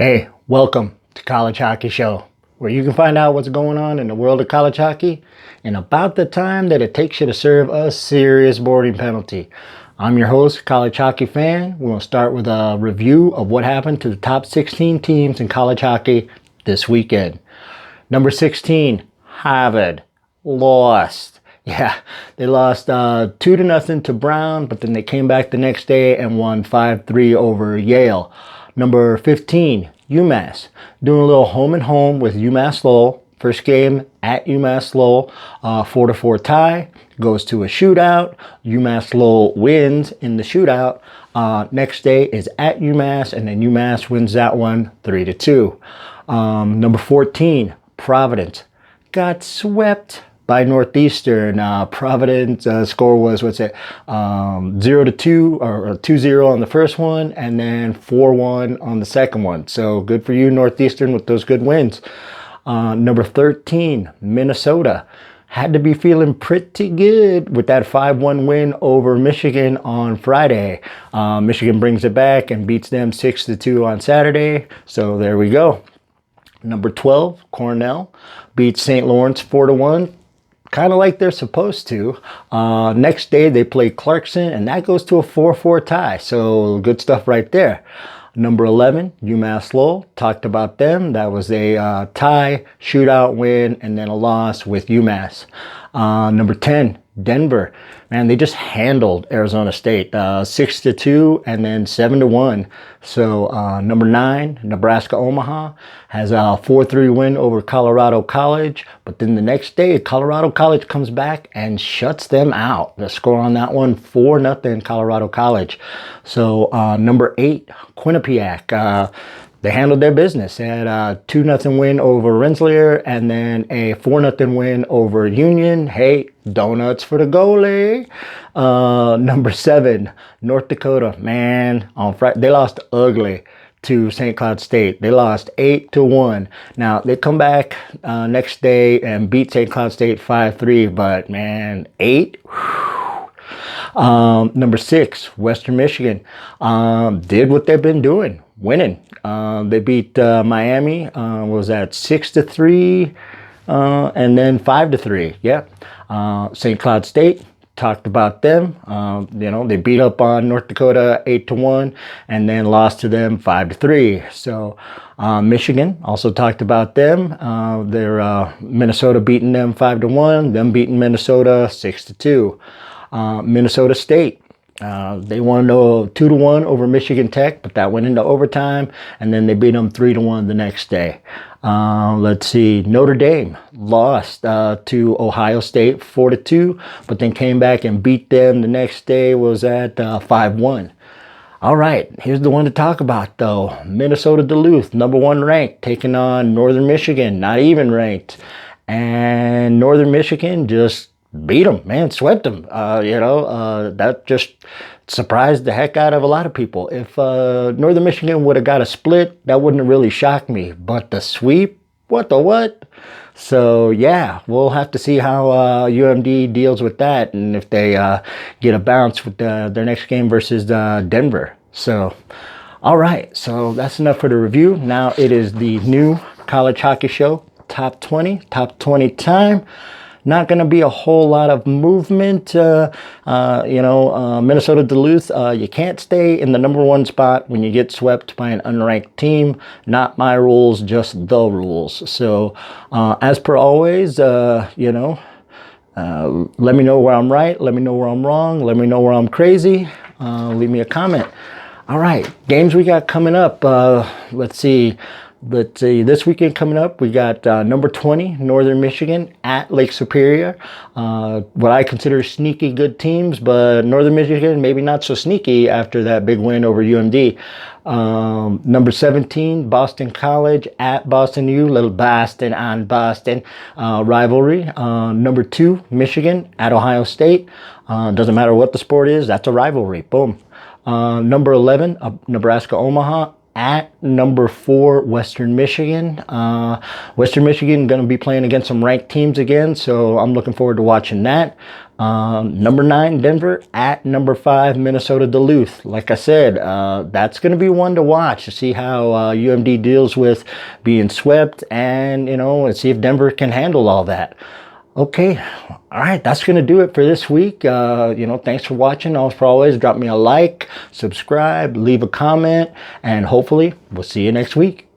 Hey, welcome to College Hockey Show, where you can find out what's going on in the world of college hockey in about the time that it takes you to serve a serious boarding penalty. I'm your host, College Hockey Fan. We'll start with a review of what happened to the top 16 teams in college hockey this weekend. Number 16, Harvard, lost. Yeah, they lost 2-0 to Brown, but then they came back the next day and won 5-3 over Yale. Number 15, UMass, doing a little home and home with UMass Lowell. First game at UMass Lowell, 4-4 tie, goes to a shootout. UMass Lowell wins in the shootout. Next day is at UMass, and then UMass wins that one 3-2. Number 14, Providence, got swept by Northeastern. Providence score was 0-2 or 2-0 on the first one, and then 4-1 on the second one. So good for you, Northeastern, with those good wins. Number 13, Minnesota, had to be feeling pretty good with that 5-1 win over Michigan on Friday. Michigan brings it back and beats them 6-2 on Saturday. So there we go. Number 12, Cornell, beats St. Lawrence 4-1. Kind of like they're supposed to. Next day they play Clarkson, and that goes to a 4-4 tie. So good stuff right there. Number 11, UMass Lowell, talked about them. That was a tie, shootout win, and then a loss with UMass. Number 10, Denver. Man, they just handled Arizona State 6-2 and then 7-1. So number 9, Nebraska Omaha, has a 4-3 win over Colorado College. But then the next day, Colorado College comes back and shuts them out. The score on that one, 4-0 Colorado College. So number 8, Quinnipiac. They handled their business. They had a 2-0 win over Rensselaer and then a 4-0 win over Union. Hey, donuts for the goalie. Number 7, North Dakota. Man, on Friday, they lost ugly to St. Cloud State. They lost 8-1. Now, they come back next day and beat St. Cloud State 5-3, but man, 8? Number 6, Western Michigan, did what they've been doing, winning. They beat Miami, was that 6-3, and then 5-3. Yeah. St. Cloud State, talked about them. They beat up on North Dakota 8-1, and then lost to them 5-3. So Michigan, also talked about them. They're Minnesota beating them 5-1, them beating Minnesota 6-2. Minnesota State, they won 2-1 over Michigan Tech, but that went into overtime, and then they beat them 3-1 the next day. Let's see, Notre Dame lost to Ohio State 4-2, but then came back and beat them the next day, was at 5-1. All right, here's the one to talk about, though. Minnesota Duluth, number 1 ranked, taking on Northern Michigan, not even ranked. And Northern Michigan just beat them, man, swept them. That just surprised the heck out of a lot of people. If Northern Michigan would have got a split, that wouldn't have really shocked me. But the sweep, what the what? So, yeah, we'll have to see how UMD deals with that, and if they get a bounce with their next game versus Denver. So, all right, so that's enough for the review. Now it is the new College Hockey Show Top 20 time. Not going to be a whole lot of movement. Minnesota Duluth, you can't stay in the number 1 spot when you get swept by an unranked team. Not my rules, just the rules. So, as per always, let me know where I'm right. Let me know where I'm wrong. Let me know where I'm crazy. Leave me a comment. All right, games we got coming up. Let's see. This weekend coming up, we got number 20, Northern Michigan, at Lake Superior. What I consider sneaky good teams, but Northern Michigan maybe not so sneaky after that big win over UMD. Number 17, Boston College, at Boston U, little Boston on Boston rivalry. Number 2, Michigan, at Ohio State. Doesn't matter what the sport is, that's a rivalry. Boom. Number 11, Nebraska Omaha, at number 4 Western Michigan. Western Michigan going to be playing against some ranked teams again, so I'm looking forward to watching that. Number 9 Denver at number 5 Minnesota Duluth. Like I said, that's going to be one to watch to see how UMD deals with being swept, and and see if Denver can handle all that. Okay, all right, that's going to do it for this week. Thanks for watching. As always, drop me a like, subscribe, leave a comment, and hopefully we'll see you next week.